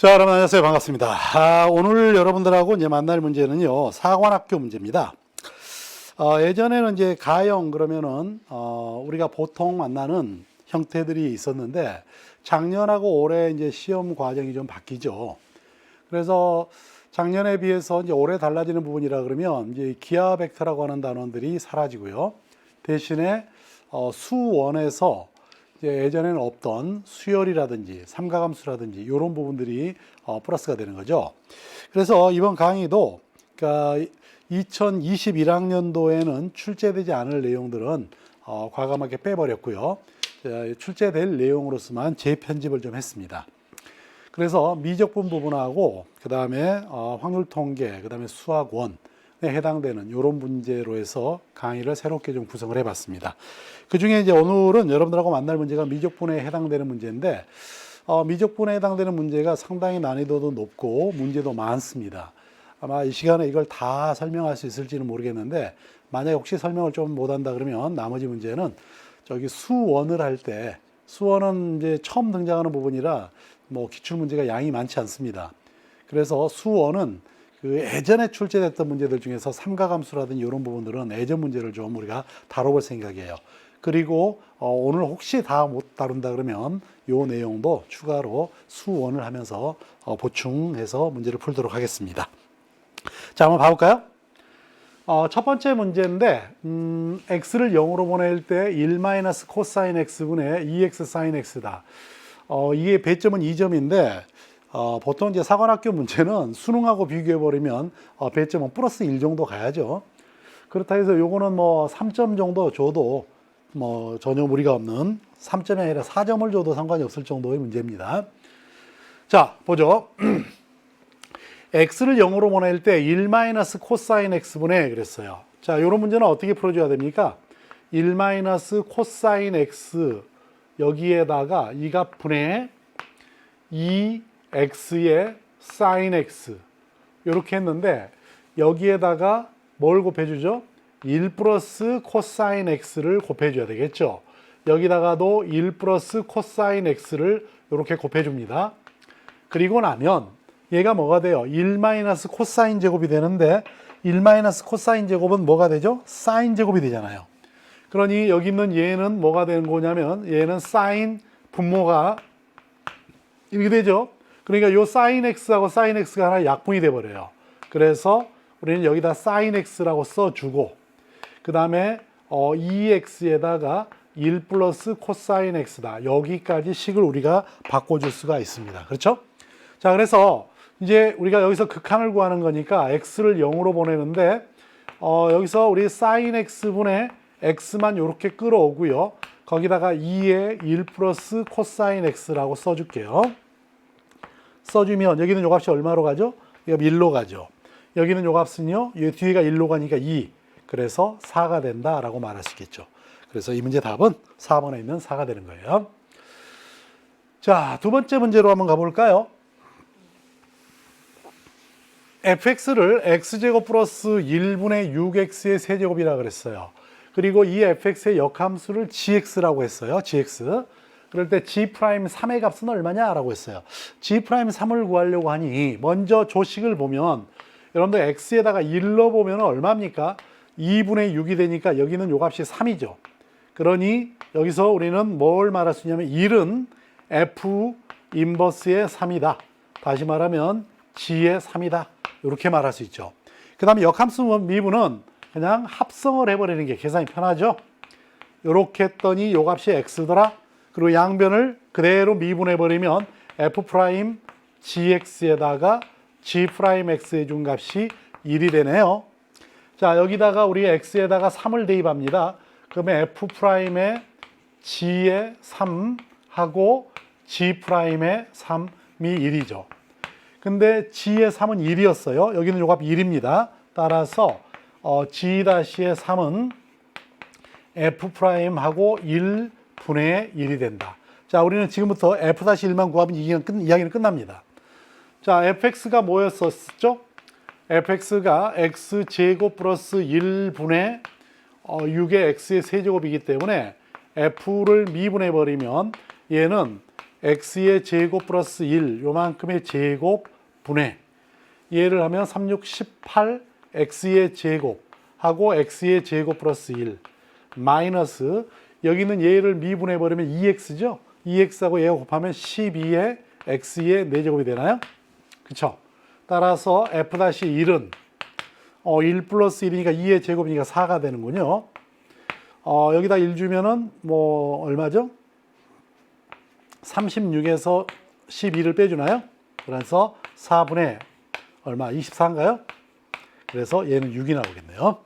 자, 여러분 안녕하세요. 반갑습니다. 오늘 여러분들하고 이제 만날 문제는요, 사관학교 문제입니다. 예전에는 이제 가형 그러면은 우리가 보통 만나는 형태들이 있었는데 작년하고 올해 이제 시험 과정이 좀 바뀌죠. 그래서 작년에 비해서 이제 올해 달라지는 부분이라 그러면 이제 기하 벡터라고 하는 단원들이 사라지고요. 대신에 수원에서 예전에는 없던 수열이라든지 삼가함수라든지 이런 부분들이 플러스가 되는 거죠. 그래서 이번 강의도 그러니까 2021학년도에는 출제되지 않을 내용들은 과감하게 빼버렸고요. 출제될 내용으로서만 재편집을 좀 했습니다. 그래서 미적분 부분하고 그 다음에 확률 통계, 그 다음에 수학원에 해당되는 이런 문제로 해서 강의를 새롭게 좀 구성을 해봤습니다. 그 중에 이제 오늘은 여러분들하고 만날 문제가 미적분에 해당되는 문제인데, 미적분에 해당되는 문제가 상당히 난이도도 높고 문제도 많습니다. 아마 이 시간에 이걸 다 설명할 수 있을지는 모르겠는데, 만약에 혹시 설명을 좀 못한다 그러면 나머지 문제는 저기 수원을 할 때, 수원은 이제 처음 등장하는 부분이라 뭐 기출 문제가 양이 많지 않습니다. 그래서 수원은 그 예전에 출제됐던 문제들 중에서 삼가함수라든지 이런 부분들은 예전 문제를 좀 우리가 다뤄볼 생각이에요. 그리고 오늘 혹시 다 못 다룬다 그러면 이 내용도 추가로 수원을 하면서 보충해서 문제를 풀도록 하겠습니다. 자, 한번 봐볼까요? 첫 번째 문제인데 x를 0으로 보낼 때 1 코사인 x분의 2x 사인 x다. 이게 배점은 2점인데 보통 이제 사관학교 문제는 수능하고 비교해버리면 배점은 플러스 1 정도 가야죠. 그렇다 해서 요거는 뭐 3점 정도 줘도 뭐 전혀 무리가 없는 3점이 아니라 4점을 줘도 상관이 없을 정도의 문제입니다. 자, 보죠. x를 0으로 보낼 때 1 코사인 x분의 그랬어요. 자, 이런 문제는 어떻게 풀어줘야 됩니까? 1 코사인 x 여기에다가 이 값분의 2x의 사인 x 이렇게 했는데 여기에다가 뭘 곱해주죠? 1 플러스 코사인 x를 곱해줘야 되겠죠. 여기다가도 1 플러스 코사인 x를 이렇게 곱해줍니다. 그리고 나면 얘가 뭐가 돼요? 1 마이너스 코사인 제곱이 되는데 1 마이너스 코사인 제곱은 뭐가 되죠? 사인 제곱이 되잖아요. 그러니 여기 있는 얘는 뭐가 되는 거냐면 얘는 사인 분모가 이렇게 되죠. 그러니까 이 사인 x하고 사인 x가 하나 약분이 돼버려요. 그래서 우리는 여기다 사인 x라고 써주고 그 다음에 2x에다가 1 플러스 코사인 x다. 여기까지 식을 우리가 바꿔줄 수가 있습니다. 그렇죠? 자, 그래서 이제 우리가 여기서 극한을 구하는 거니까 x를 0으로 보내는데 여기서 우리 사인 x분의 x만 이렇게 끌어오고요. 거기다가 2에 1 플러스 코사인 x라고 써줄게요. 써주면 여기는 요 값이 얼마로 가죠? 이거 1로 가죠. 여기는 요 값은요. 이 뒤에가 1로 가니까 2. 그래서 4가 된다라고 말할 수 있겠죠. 그래서 이 문제 답은 4번에 있는 4가 되는 거예요. 자, 두 번째 문제로 한번 가볼까요? fx를 x제곱 플러스 1분의 6x의 세제곱이라고 그랬어요. 그리고 이 fx의 역함수를 gx라고 했어요. gx. 그럴 때 g'3의 값은 얼마냐라고 했어요. g'3을 구하려고 하니 먼저 조식을 보면 여러분들 x에다가 1로 보면 얼마입니까? 2분의 6이 되니까 여기는 요 값이 3이죠. 그러니 여기서 우리는 뭘 말할 수 있냐면 1은 f 인버스의 3이다. 다시 말하면 g의 3이다. 이렇게 말할 수 있죠. 그 다음에 역함수 미분은 그냥 합성을 해버리는 게 계산이 편하죠. 이렇게 했더니 요 값이 x더라. 그리고 양변을 그대로 미분해버리면 f' gx에다가 g'x에 준 값이 1이 되네요. 자, 여기다가 우리 x에다가 3을 대입합니다. 그러면 f'의 g의 3하고 g'의 3이 1이죠. 근데 g의 3은 1이었어요. 여기는 요 값 1입니다. 따라서 g'의 3은 f'하고 1분의 1이 된다. 자, 우리는 지금부터 f-1만 구하면 이야기는 끝납니다. 자, fx가 뭐였었죠? fx가 x제곱 플러스 1분의 6의 x의 세제곱이기 때문에 f를 미분해버리면 얘는 x의 제곱 플러스 1 요만큼의 제곱 분의 얘를 하면 3, 6, 18 x의 제곱 하고 x의 제곱 플러스 1 마이너스 여기는 얘를 미분해 버리면 2x죠. 2x하고 얘가 곱하면 12의 x의 4제곱이 되나요? 그쵸? 따라서 f-1은 1 플러스 1이니까 2의 제곱이니까 4가 되는군요. 여기다 1 주면은 뭐 얼마죠? 36에서 12를 빼주나요? 그래서 4분의 얼마? 24인가요? 그래서 얘는 6이 나오겠네요.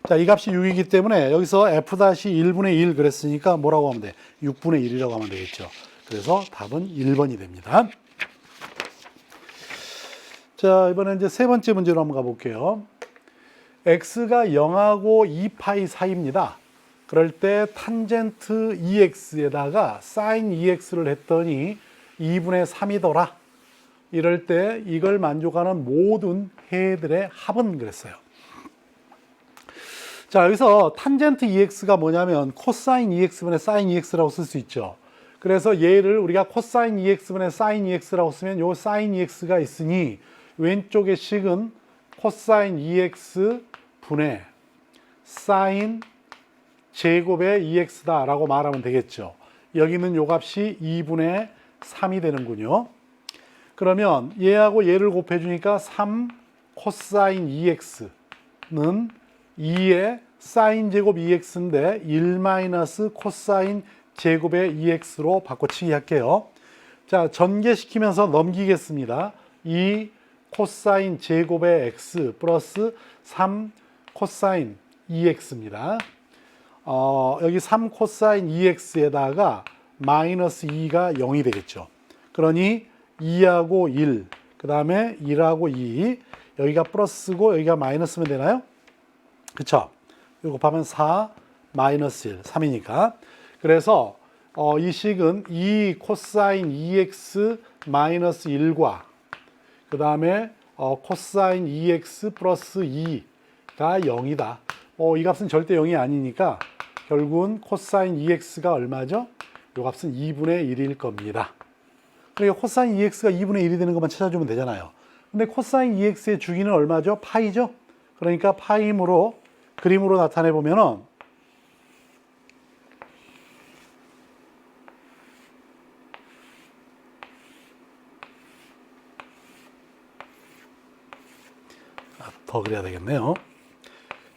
자, 이 값이 6이기 때문에 여기서 f-1분의 1 그랬으니까 뭐라고 하면 돼? 6분의 1이라고 하면 되겠죠. 그래서 답은 1번이 됩니다. 자, 이번에 이제 세 번째 문제로 한번 가볼게요. x가 0하고 2파이 사이입니다. 그럴 때 탄젠트 2x에다가 사인 2x를 했더니 2분의 3이더라. 이럴 때 이걸 만족하는 모든 해들의 합은 그랬어요. 자, 여기서 탄젠트 2x가 뭐냐면 코사인 2x분의 사인 2x라고 쓸 수 있죠. 그래서 얘를 우리가 코사인 2x분의 사인 2x라고 쓰면 요 사인 2x가 있으니 왼쪽의 식은 코사인 2x 분의 사인 제곱의 2x다 라고 말하면 되겠죠. 여기는 요 값이 2분의 3이 되는군요. 그러면 얘하고 얘를 곱해주니까 3 코사인 2x는 2의 사인 제곱 2x인데 1 마이너스 코사인 제곱의 2x로 바꿔치기 할게요. 자, 전개시키면서 넘기겠습니다. 2 코사인 제곱의 x 플러스 3 코사인 2x입니다. 여기 3 코사인 2x에다가 마이너스 2가 0이 되겠죠. 그러니 2하고 1, 그 다음에 1하고 2, 여기가 플러스고 여기가 마이너스면 되나요? 그쵸? 이거 곱하면 4, 마이너스 1, 3이니까. 그래서 이 식은 2 코사인 2x 마이너스 1과 그 다음에 코사인 2x 플러스 2가 0이다. 이 값은 절대 0이 아니니까 결국은 코사인 2x가 얼마죠? 이 값은 2분의 1일 겁니다. 그러니까 코사인 2x가 2분의 1이 되는 것만 찾아주면 되잖아요. 근데 코사인 2x의 주기는 얼마죠? 파이죠? 그러니까 파이므로 그림으로 나타내 보면은 더 그려야 되겠네요.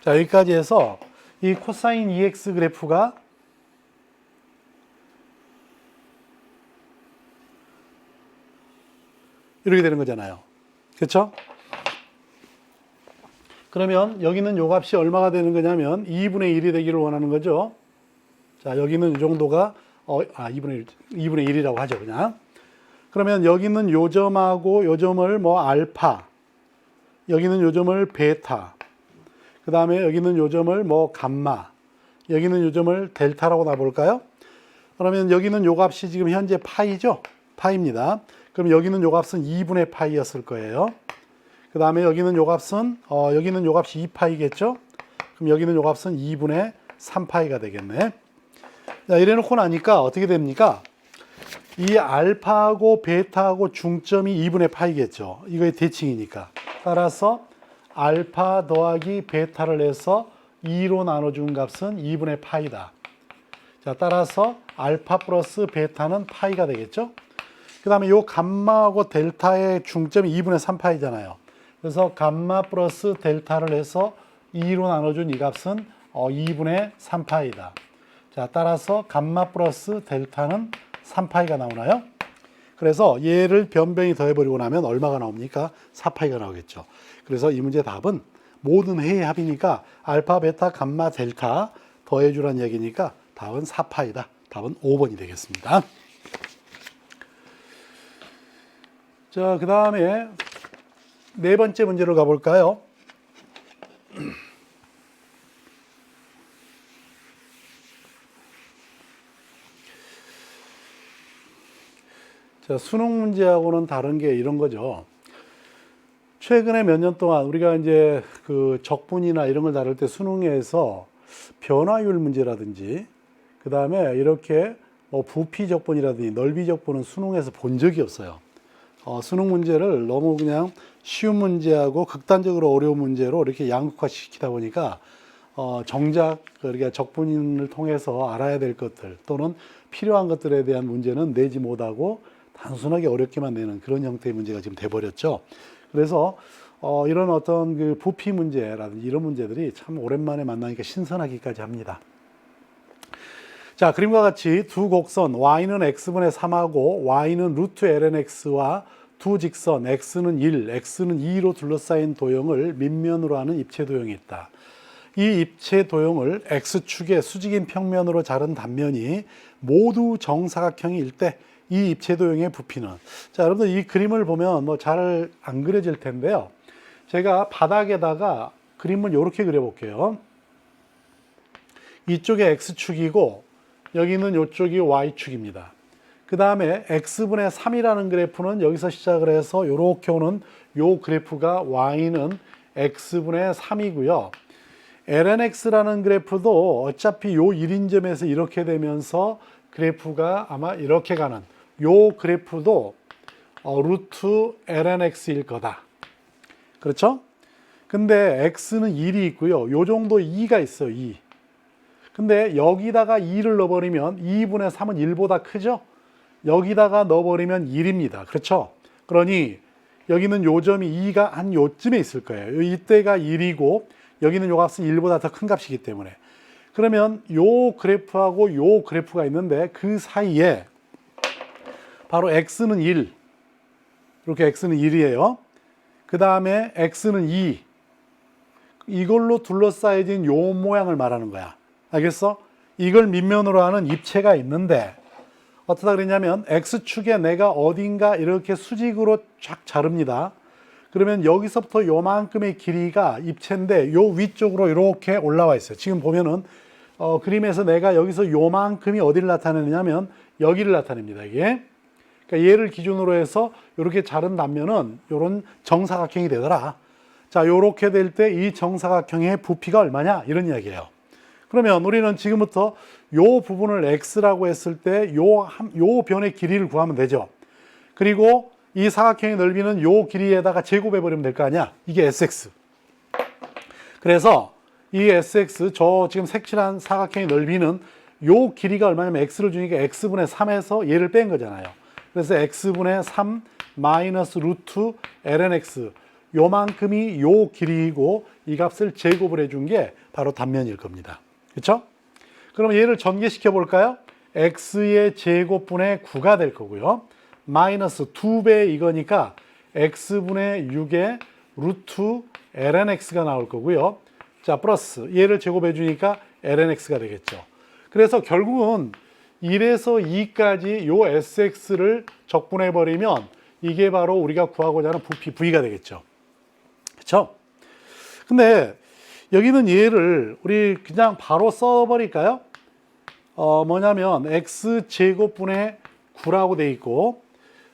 자, 여기까지 해서 이 코사인 2x 그래프가 이렇게 되는 거잖아요. 그렇죠? 그러면 여기는 요 값이 얼마가 되는 거냐면 2분의 1이 되기를 원하는 거죠. 자, 여기는 이 정도가 2분의 1이라고 하죠, 그냥. 그러면 여기는 요 점하고 요 점을 뭐 알파, 여기는 요 점을 베타, 그 다음에 여기는 요 점을 뭐 감마, 여기는 요 점을 델타라고 놔볼까요? 그러면 여기는 요 값이 지금 현재 파이죠? 파입니다. 그럼 여기는 요 값은 2분의 파이였을 거예요. 그 다음에 여기는 요 값은 여기는 요 값이 2파이겠죠? 그럼 여기는 요 값은 2분의 3파이가 되겠네. 자, 이래 놓고 나니까 어떻게 됩니까? 이 알파하고 베타하고 중점이 2분의 파이겠죠. 이거의 대칭이니까. 따라서 알파 더하기 베타를 해서 2로 나눠준 값은 2분의 파이다. 자, 따라서 알파 플러스 베타는 파이가 되겠죠? 그 다음에 요 감마하고 델타의 중점이 2분의 3파이잖아요. 그래서 감마 플러스 델타를 해서 2로 나눠준 이 값은 2분의 3파이다. 자, 따라서 감마 플러스 델타는 3파이가 나오나요? 그래서 얘를 변변히 더해버리고 나면 얼마가 나옵니까? 4파이가 나오겠죠. 그래서 이 문제 답은 모든 해의 합이니까 알파, 베타, 감마, 델타 더해주란 얘기니까 답은 4파이다. 답은 5번이 되겠습니다. 자, 그 다음에 네 번째 문제로 가볼까요? 자, 수능 문제하고는 다른 게 이런 거죠. 최근에 몇 년 동안 우리가 이제 그 적분이나 이런 걸 다룰 때 수능에서 변화율 문제라든지 그 다음에 이렇게 뭐 부피 적분이라든지 넓이 적분은 수능에서 본 적이 없어요. 수능 문제를 너무 그냥 쉬운 문제하고 극단적으로 어려운 문제로 이렇게 양극화시키다 보니까 정작 우리가 적분을 통해서 알아야 될 것들 또는 필요한 것들에 대한 문제는 내지 못하고 단순하게 어렵게만 내는 그런 형태의 문제가 지금 돼버렸죠. 그래서 이런 어떤 그 부피 문제라든지 이런 문제들이 참 오랜만에 만나니까 신선하기까지 합니다. 자, 그림과 같이 두 곡선 y는 x분의 3하고 y는 루트 lnx와 두 직선 x는 1, x는 2로 둘러싸인 도형을 밑면으로 하는 입체 도형이 있다. 이 입체 도형을 x축의 수직인 평면으로 자른 단면이 모두 정사각형일 때 이 입체 도형의 부피는, 자, 여러분들 이 그림을 보면 뭐 잘 안 그려질 텐데요. 제가 바닥에다가 그림을 이렇게 그려볼게요. 이쪽에 x축이고 여기는 이쪽이 y축입니다. 그 다음에 x분의 3이라는 그래프는 여기서 시작을 해서 이렇게 오는 요 그래프가 y는 x분의 3이고요. lnx라는 그래프도 어차피 요 1인점에서 이렇게 되면서 그래프가 아마 이렇게 가는 요 그래프도 루트 lnx일 거다. 그렇죠? 근데 x는 1이 있고요. 요 정도 2가 있어요. 2. 근데 여기다가 2를 넣어버리면 2분의 3은 1보다 크죠? 여기다가 넣어버리면 1입니다. 그렇죠? 그러니 여기는 요 점이 2가 한 요쯤에 있을 거예요. 이때가 1이고 여기는 요 값은 1보다 더 큰 값이기 때문에. 그러면 요 그래프하고 요 그래프가 있는데 그 사이에 바로 x는 1. 이렇게 x는 1이에요. 그 다음에 x는 2. 이걸로 둘러싸여진 요 모양을 말하는 거야. 알겠어? 이걸 밑면으로 하는 입체가 있는데 어떻다 그랬냐면 x축에 내가 어딘가 이렇게 수직으로 쫙 자릅니다. 그러면 여기서부터 요만큼의 길이가 입체인데 요 위쪽으로 이렇게 올라와 있어요. 지금 보면은 그림에서 내가 여기서 요만큼이 어디를 나타내느냐면 여기를 나타냅니다. 이게. 그러니까 얘를 기준으로 해서 이렇게 자른 단면은 이런 정사각형이 되더라. 자, 요렇게 될 때 이 정사각형의 부피가 얼마냐? 이런 이야기예요. 그러면 우리는 지금부터 요 부분을 x라고 했을 때 요 변의 길이를 구하면 되죠. 그리고 이 사각형의 넓이는 요 길이에다가 제곱해버리면 될 거 아니야? 이게 sx. 그래서 이 sx, 저 지금 색칠한 사각형의 넓이는 요 길이가 얼마냐면 x를 주니까 x분의 3에서 얘를 뺀 거잖아요. 그래서 x분의 3 마이너스 루트 lnx, 요만큼이 요 길이이고 이 값을 제곱을 해준 게 바로 단면일 겁니다. 그렇죠? 그럼 얘를 전개시켜 볼까요? x의 제곱분의 9가 될 거고요. 마이너스 2배 이거니까 x분의 6의 루트 lnx가 나올 거고요. 자, 플러스 얘를 제곱해 주니까 lnx가 되겠죠. 그래서 결국은 1에서 2까지 요 sx를 적분해 버리면 이게 바로 우리가 구하고자 하는 부피 v가 되겠죠. 그렇죠? 근데 여기는 얘를 우리 그냥 바로 써버릴까요? 뭐냐면 x제곱분의 9라고 돼 있고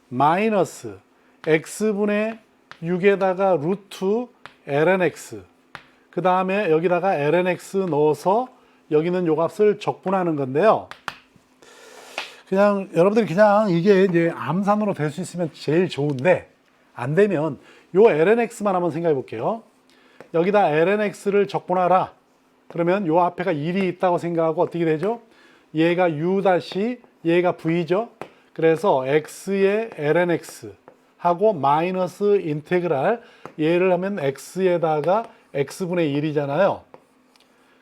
마이너스 x분의 6에다가 루트 lnx, 그 다음에 여기다가 lnx 넣어서 여기는 요 값을 적분하는 건데요. 그냥 여러분들이 그냥 이게 이제 암산으로 될 수 있으면 제일 좋은데 안 되면 요 lnx만 한번 생각해 볼게요. 여기다 lnx를 적분하라. 그러면 요 앞에가 1이 있다고 생각하고 어떻게 되죠? 얘가 u 다시 얘가 v죠. 그래서 x의 lnx 하고 마이너스 인테그랄 얘를 하면 x에다가 x분의 1이잖아요.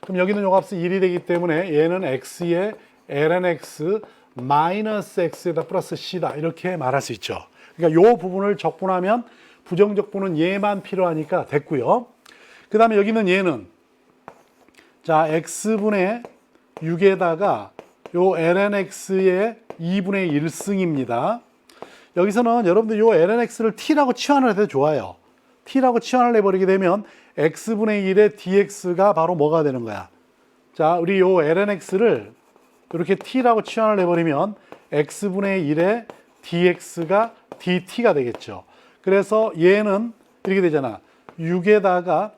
그럼 여기는 요 값은 1이 되기 때문에 얘는 x의 lnx 마이너스 x에다 플러스 c다. 이렇게 말할 수 있죠. 그러니까 요 부분을 적분하면 부정적분은 얘만 필요하니까 됐고요. 그 다음에 여기는 얘는 자 x분의 6에다가 요 lnx의 2분의 1승입니다. 여기서는 여러분들 요 lnx를 t라고 치환을 해도 좋아요. t라고 치환을 해버리게 되면 x분의 1의 dx가 바로 뭐가 되는 거야? 자, 우리 요 lnx를 이렇게 t라고 치환을 해버리면 x분의 1의 dx가 dt가 되겠죠. 그래서 얘는 이렇게 되잖아. 6에다가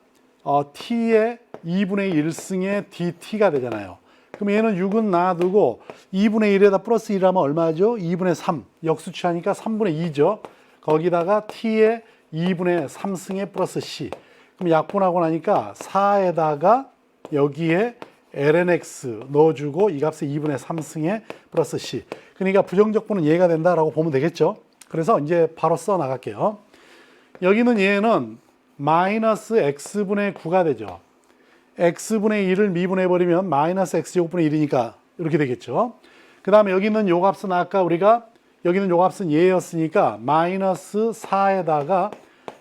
t의 2분의 1승의 dt가 되잖아요. 그럼 얘는 6은 놔두고 2분의 1에다 플러스 1하면 얼마죠? 2분의 3. 역수 취하니까 3분의 2죠. 거기다가 t의 2분의 3승의 플러스 c. 그럼 약분하고 나니까 4에다가 여기에 lnx 넣어주고 이 값에 2분의 3승의 플러스 c. 그러니까 부정적분은 얘가 된다라고 보면 되겠죠. 그래서 이제 바로 써 나갈게요. 여기는 얘는 마이너스 x분의 9가 되죠. x분의 1을 미분해버리면 마이너스 x제곱분의 1이니까 이렇게 되겠죠. 그 다음에 여기 있는 요 값은 아까 우리가 여기 있는 요 값은 얘였으니까 마이너스 4에다가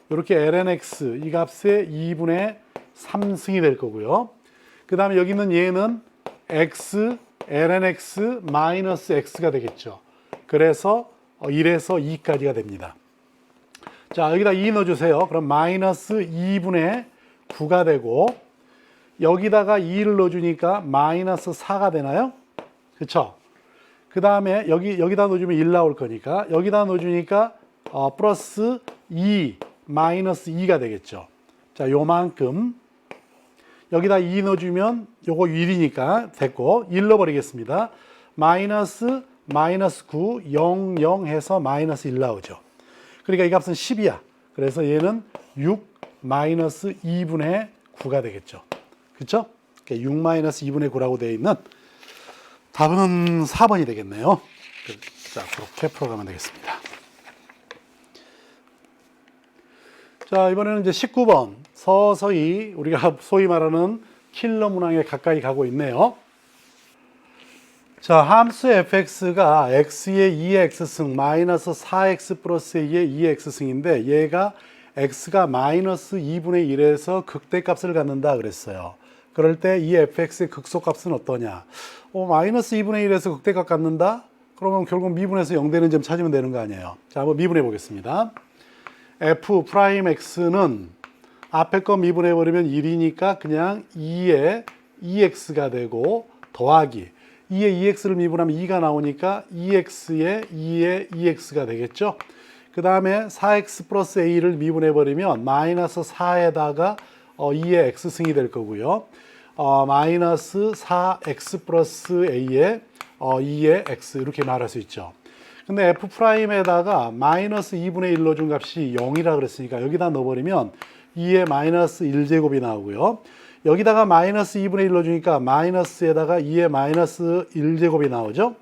이렇게 lnx 이 값의 2분의 3승이 될 거고요. 그 다음에 여기 있는 얘는 x lnx 마이너스 x가 되겠죠. 그래서 1에서 2까지가 됩니다. 자, 여기다 2 넣어주세요. 그럼 마이너스 2분의 9가 되고 여기다가 2를 넣어주니까 마이너스 4가 되나요? 그렇죠? 그 다음에 여기다 넣어주면 1 나올 거니까 여기다 넣어주니까 플러스 2 마이너스 2가 되겠죠. 자, 요만큼 여기다 2 넣어주면 요거 1이니까 됐고 1 넣어버리겠습니다. 마이너스 9 0 0 해서 마이너스 1 나오죠. 그러니까 이 값은 10이야. 그래서 얘는 6 마이너스 2분의 9가 되겠죠. 그렇죠? 6 마이너스 2분의 9라고 되어 있는 답은 4번이 되겠네요. 자, 그렇게 풀어가면 되겠습니다. 자, 이번에는 이제 19번. 서서히 우리가 소위 말하는 킬러 문항에 가까이 가고 있네요. 자, 함수 fx가 x의 2의 x승 마이너스 4x 플러스 2의 2의 x승인데 얘가 x가 마이너스 2분의 1에서 극대값을 갖는다 그랬어요. 그럴 때 이 fx의 극소값은 어떠냐? 마이너스 2분의 1에서 극대값 갖는다? 그러면 결국 미분해서 0 되는 점 찾으면 되는 거 아니에요. 자, 한번 미분해 보겠습니다. f 프라임 x는 앞에 거 미분해 버리면 1이니까 그냥 2의 2x가 되고 더하기 2의 2x를 미분하면 2가 나오니까 2x의 2의 2x가 되겠죠. 그 다음에 4x 플러스 a를 미분해 버리면 마이너스 4에다가 2의 x승이 될 거고요. 마이너스 4x 플러스 a의 2의 x 이렇게 말할 수 있죠. 근데 f 프라임에다가 마이너스 2분의 1 넣어준 값이 0이라 그랬으니까 여기다 넣어버리면 2의 마이너스 1제곱이 나오고요. 여기다가 마이너스 2분의 1 넣어주니까 마이너스에다가 2의 마이너스 1제곱이 나오죠.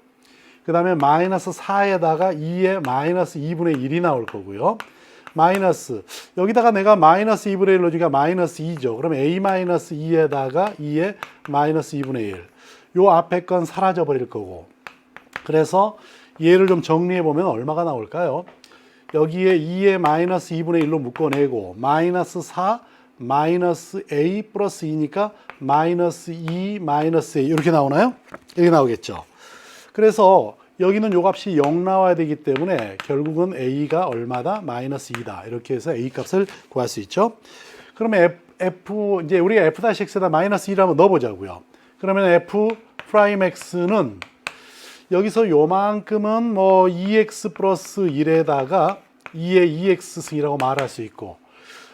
그 다음에 마이너스 4에다가 2의 마이너스 2분의 1이 나올 거고요. 마이너스 여기다가 내가 마이너스 2분의 1 넣어주니까 마이너스 2죠. 그럼 a 마이너스 2에다가 2의 마이너스 2분의 1. 요 앞에 건 사라져 버릴 거고. 그래서 얘를 좀 정리해 보면 얼마가 나올까요? 여기에 2의 마이너스 2분의 1로 묶어내고 마이너스 4 마이너스 a 플러스 2니까 마이너스 2 마이너스 a 이렇게 나오나요? 이렇게 나오겠죠. 그래서 여기는 요 값이 0 나와야 되기 때문에 결국은 a가 얼마다? 마이너스 2다. 이렇게 해서 a 값을 구할 수 있죠. 그러면 이제 우리가 f-x에다 마이너스 2를 한번 넣어보자고요. 그러면 f 프라임 x는 여기서 요만큼은 뭐 2x 플러스 1에다가 2의 2x승이라고 말할 수 있고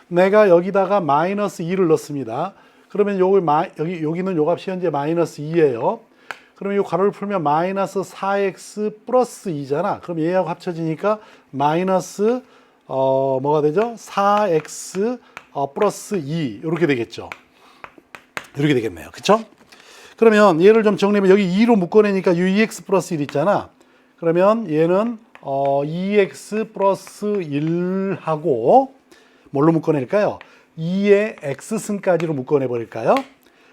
내가 여기다가 마이너스 2를 넣습니다. 그러면 여기는 요 값이 현재 마이너스 2예요. 그러면 이 가로를 풀면 마이너스 4x 플러스 2잖아. 그럼 얘하고 합쳐지니까 마이너스 뭐가 되죠? 4x 플러스 2 이렇게 되겠죠. 이렇게 되겠네요. 그렇죠? 그러면 얘를 좀 정리하면 여기 2로 묶어내니까 2x 플러스 1 있잖아. 그러면 얘는 2x 플러스 1하고 뭘로 묶어낼까요? 2의 x승까지로 묶어내버릴까요?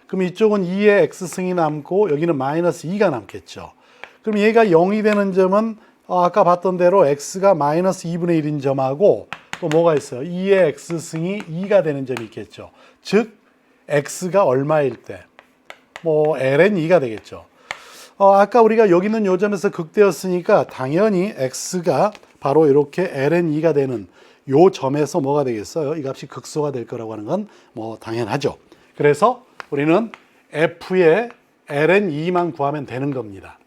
그럼 이쪽은 2의 x승이 남고 여기는 마이너스 2가 남겠죠. 그럼 얘가 0이 되는 점은 아까 봤던 대로 x가 마이너스 2분의 1인 점하고 또 뭐가 있어요? 2의 x승이 2가 되는 점이 있겠죠. 즉 x가 얼마일 때? 뭐 ln 2가 되겠죠. 아까 우리가 여기 있는 요 점에서 극대였으니까 당연히 x가 바로 이렇게 ln 2가 되는 요 점에서 뭐가 되겠어요? 이 값이 극소가 될 거라고 하는 건 뭐 당연하죠. 그래서 우리는 f의 ln 2만 구하면 되는 겁니다.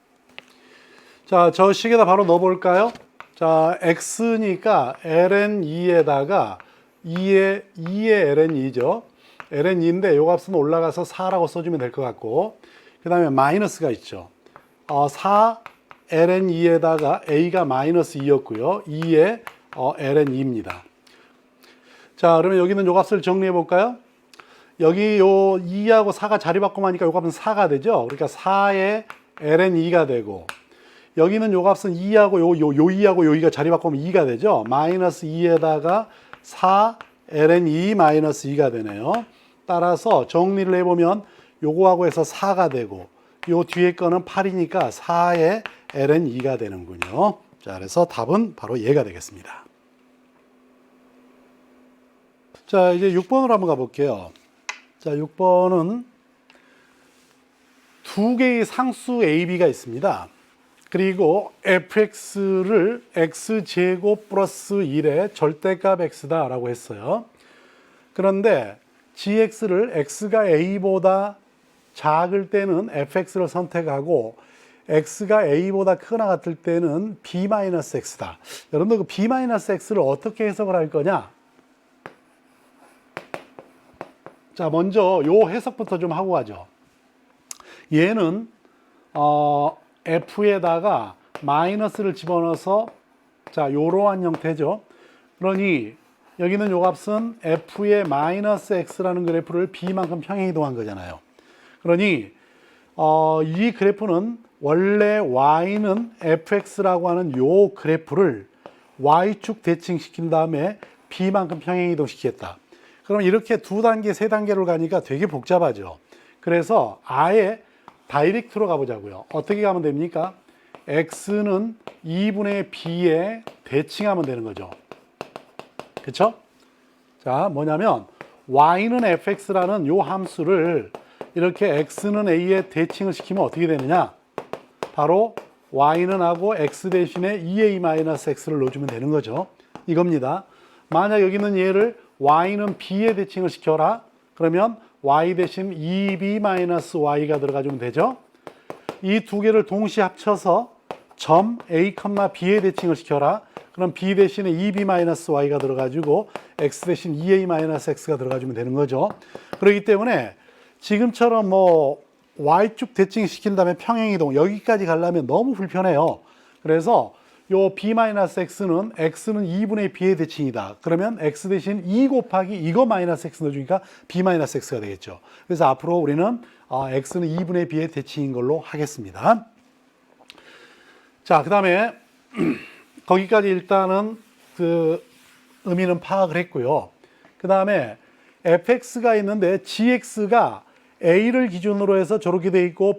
자, 저 식에다 바로 넣어볼까요? 자, x니까 ln 2에다가 2의 ln 2죠. ln 2인데 요 값은 올라가서 4라고 써주면 될 것 같고 그 다음에 마이너스가 있죠. 4 ln 2에다가 a가 마이너스 2였고요. 2에 ln 2입니다. 자, 그러면 여기는 요 값을 정리해 볼까요? 여기 요 2하고 4가 자리 바꾸면 요 값은 4가 되죠. 그러니까 4에 ln 2가 되고, 여기는 요 값은 2하고 요 2하고 요 2가 자리 바꾸면 2가 되죠. 마이너스 2에다가 4 ln 2 마이너스 2가 되네요. 따라서 정리를 해보면 요거하고 해서 4가 되고, 요 뒤에 거는 8이니까 4에 ln 2가 되는군요. 자, 그래서 답은 바로 얘가 되겠습니다. 자, 이제 6번으로 한번 가볼게요. 자, 6번은 두 개의 상수 AB가 있습니다. 그리고 fx를 x제곱 플러스 1의 절대값 x다라고 했어요. 그런데 gx를 x가 a보다 작을 때는 fx를 선택하고 x가 a보다 크거나 같을 때는 b-x다. 여러분들 그 b-x를 어떻게 해석을 할 거냐? 자, 먼저 요 해석부터 좀 하고 가죠. 얘는 f에다가 마이너스를 집어넣어서 자, 요러한 형태죠. 그러니 여기는 요 값은 f의 마이너스 x라는 그래프를 b만큼 평행 이동한 거잖아요. 그러니 이 그래프는 원래 y는 fx라고 하는 요 그래프를 y축 대칭시킨 다음에 b만큼 평행 이동시키겠다. 그럼 이렇게 두 단계, 세 단계로 가니까 되게 복잡하죠. 그래서 아예 다이렉트로 가보자고요. 어떻게 가면 됩니까? x는 2분의 b에 대칭하면 되는 거죠. 그쵸? 자, 뭐냐면 y는 fx라는 요 함수를 이렇게 x는 a에 대칭을 시키면 어떻게 되느냐? 바로 y는 하고 x 대신에 2a-x를 넣어주면 되는 거죠. 이겁니다. 만약 여기는 얘를 y는 b에 대칭을 시켜라. 그러면 y 대신 2b-y가 들어가주면 되죠. 이 두 개를 동시에 합쳐서 점 a, b에 대칭을 시켜라. 그럼 b 대신에 2b-y가 들어가지고 x 대신 2a-x가 들어가주면 되는 거죠. 그렇기 때문에 지금처럼 뭐 y축 대칭 시킨 다음에 평행이동 여기까지 가려면 너무 불편해요. 그래서 요 b-x는 x는 2분의 b의 대칭이다. 그러면 x 대신 2 곱하기 이거 마이너스 x 넣어주니까 b-x가 되겠죠. 그래서 앞으로 우리는 x는 2분의 b의 대칭인 걸로 하겠습니다. 자, 그 다음에 거기까지 일단은 그 의미는 파악을 했고요. 그 다음에 fx가 있는데 gx가 a를 기준으로 해서 저렇게 돼 있고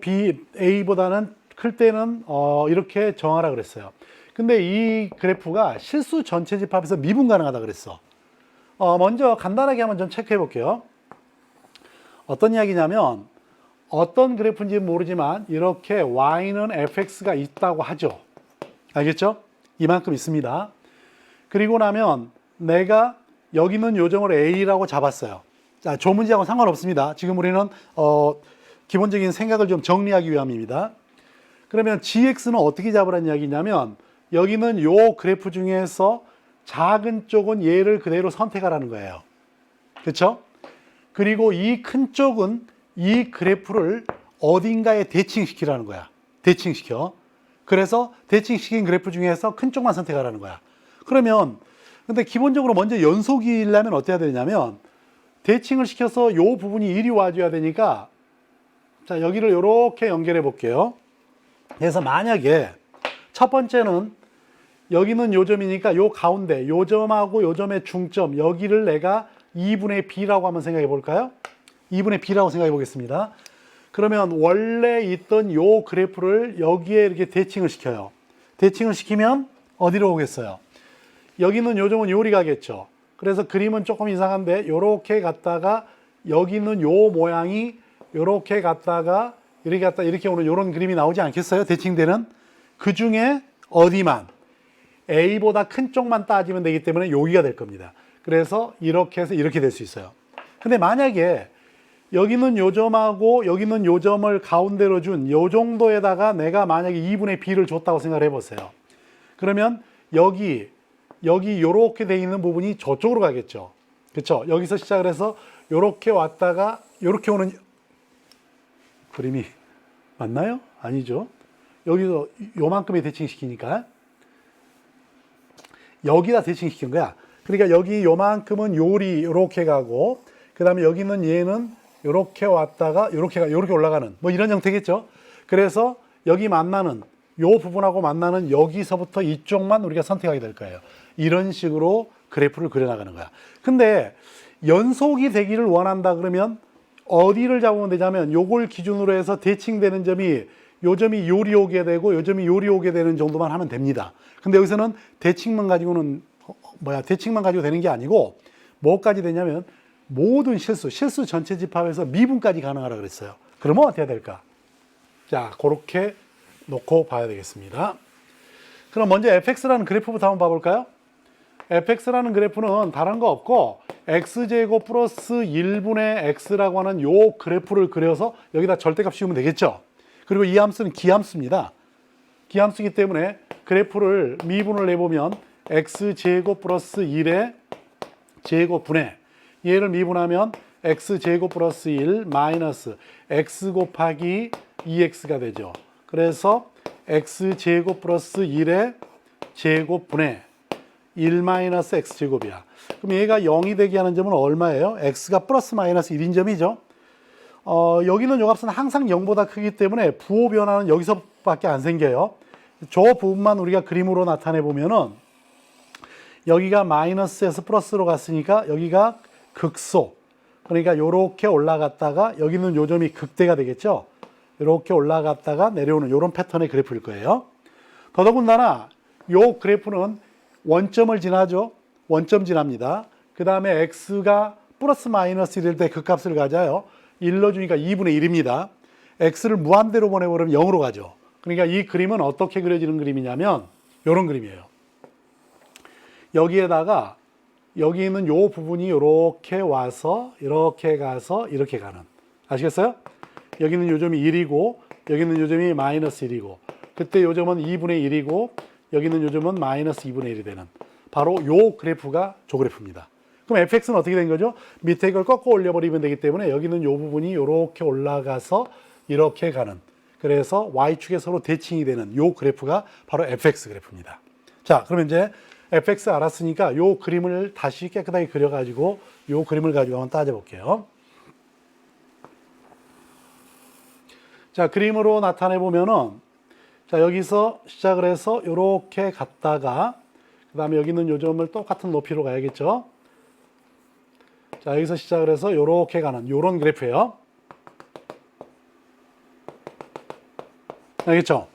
a보다는 클 때는 이렇게 정하라 그랬어요. 근데 이 그래프가 실수 전체 집합에서 미분 가능하다 그랬어. 먼저 간단하게 한번 좀 체크해 볼게요. 어떤 이야기냐면 어떤 그래프인지 모르지만 이렇게 y는 fx가 있다고 하죠. 알겠죠? 이만큼 있습니다. 그리고 나면 내가 여기는 요점을 a라고 잡았어요. 자, 조문지하고 상관없습니다. 지금 우리는 기본적인 생각을 좀 정리하기 위함입니다. 그러면 gx는 어떻게 잡으라는 이야기냐면 여기는 요 그래프 중에서 작은 쪽은 얘를 그대로 선택하라는 거예요. 그렇죠? 그리고 이 큰 쪽은 이 그래프를 어딘가에 대칭시키라는 거야. 대칭시켜. 그래서 대칭시킨 그래프 중에서 큰 쪽만 선택하라는 거야. 그러면 근데 기본적으로 먼저 연속이려면 어때야 되냐면 대칭을 시켜서 요 부분이 이리 와줘야 되니까 자, 여기를 이렇게 연결해 볼게요. 그래서 만약에 첫 번째는 여기는 요점이니까 요 가운데 요점하고 요점의 중점 여기를 내가 2분의 b라고 한번 생각해 볼까요? 2분의 b라고 생각해 보겠습니다. 그러면 원래 있던 요 그래프를 여기에 이렇게 대칭을 시켜요. 대칭을 시키면 어디로 오겠어요? 여기는 요점은 요리 가겠죠. 그래서 그림은 조금 이상한데 요렇게 갔다가 여기 있는 요 모양이 요렇게 갔다가 이렇게 갔다 이렇게 오는 요런 그림이 나오지 않겠어요? 대칭되는 그 중에 어디만 A보다 큰 쪽만 따지면 되기 때문에 여기가 될 겁니다. 그래서 이렇게 해서 이렇게 될 수 있어요. 근데 만약에 여기는 요점하고 여기는 요점을 가운데로 준 요 정도에다가 내가 만약에 2분의 b를 줬다고 생각을 해보세요. 그러면 여기 요렇게 돼 있는 부분이 저쪽으로 가겠죠. 그렇죠? 여기서 시작을 해서 요렇게 왔다가 요렇게 오는 그림이 맞나요? 아니죠. 여기서 요만큼에 대칭시키니까 여기다 대칭시킨 거야. 그러니까 여기 요만큼은 요리 이렇게 가고 그 다음에 여기 있는 얘는 이렇게 왔다가 이렇게 올라가는 뭐 이런 형태겠죠. 그래서 여기 만나는 요 부분하고 만나는 여기서부터 이쪽만 우리가 선택하게 될 거예요. 이런 식으로 그래프를 그려나가는 거야. 근데 연속이 되기를 원한다 그러면 어디를 잡으면 되냐면 요걸 기준으로 해서 대칭되는 점이 요 점이 요리 오게 되고 요 점이 요리 오게 되는 정도만 하면 됩니다. 근데 여기서는 대칭만 가지고 되는 게 아니고 뭐까지 되냐면 모든 실수 전체 집합에서 미분까지 가능하라 그랬어요. 그러면 어떻게 해야 될까? 자, 그렇게 놓고 봐야 되겠습니다. 그럼 먼저 fx라는 그래프부터 한번 봐볼까요? fx라는 그래프는 다른 거 없고 x제곱 플러스 1분의 x라고 하는 요 그래프를 그려서 여기다 절대값 씌우면 되겠죠. 그리고 이 함수는 기함수입니다. 기함수이기 때문에 그래프를 미분을 내보면 x제곱 플러스 1의 제곱분의 얘를 미분하면 x제곱 플러스 1 마이너스 x 곱하기 2x가 되죠. 그래서 x제곱 플러스 1의 제곱분의 1 마이너스 x제곱이야. 그럼 얘가 0이 되게 하는 점은 얼마예요? x가 플러스 마이너스 1인 점이죠. 여기는 요 값은 항상 0보다 크기 때문에 부호 변화는 여기서밖에 안 생겨요. 저 부분만 우리가 그림으로 나타내 보면은 여기가 마이너스에서 플러스로 갔으니까 여기가 극소. 그러니까 요렇게 올라갔다가 여기는 요 점이 극대가 되겠죠. 이렇게 올라갔다가 내려오는 이런 패턴의 그래프일 거예요. 더더군다나 요 그래프는 원점을 지나죠. 원점 지납니다. 그 다음에 x가 플러스 마이너스 1일 때 그 값을 가져요. 1로 주니까 2분의 1입니다. x를 무한대로 보내버리면 0으로 가죠. 그러니까 이 그림은 어떻게 그려지는 그림이냐면 이런 그림이에요. 여기에다가 여기 있는 요 부분이 이렇게 와서 이렇게 가서 이렇게 가는, 아시겠어요? 여기는 요 점이 1이고 여기는 요 점이 마이너스 1이고 그때 요 점은 2분의 1이고 여기는 요 점은 마이너스 2분의 1이 되는 바로 요 그래프가 조 그래프입니다. 그럼 fx는 어떻게 된 거죠? 밑에 이걸 꺾어 올려버리면 되기 때문에 여기는 요 부분이 이렇게 올라가서 이렇게 가는, 그래서 y축에 서로 대칭이 되는 요 그래프가 바로 fx 그래프입니다. 자, 그러면 이제 fx 알았으니까 요 그림을 다시 깨끗하게 그려가지고 요 그림을 가지고 한번 따져볼게요. 자, 그림으로 나타내 보면은 자, 여기서 시작을 해서 이렇게 갔다가 그 다음에 여기 있는 요 점을 똑같은 높이로 가야겠죠. 자, 여기서 시작을 해서 이렇게 가는 요런 그래프예요. 알겠죠?